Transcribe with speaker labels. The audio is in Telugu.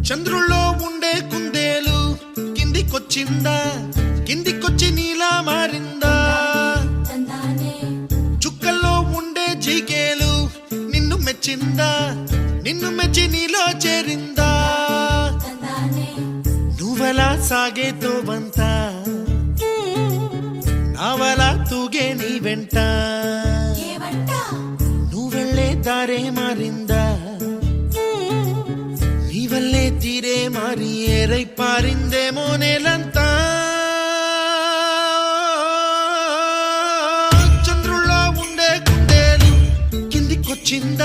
Speaker 1: చంద్రుల్లో ఉండే కుందేలు కిందికొచ్చిందా, కిందికొచ్చి నీలా మారిందా? చుక్కల్లో ఉండే జీకేలు నిన్ను మెచ్చిందా, నిన్ను మెచ్చి నీలో చేరిందా? నువ్వలా సాగే తోవంత నావలా తూగే నీ వెంట, నువ్వెళ్ళే దారే మారిందా, నీ వల్లే తీరే మారి ఏరై పారిందేమో నేలంతా. చంద్రుల్లో ఉండే కుందేలు కిందికొచ్చిందా,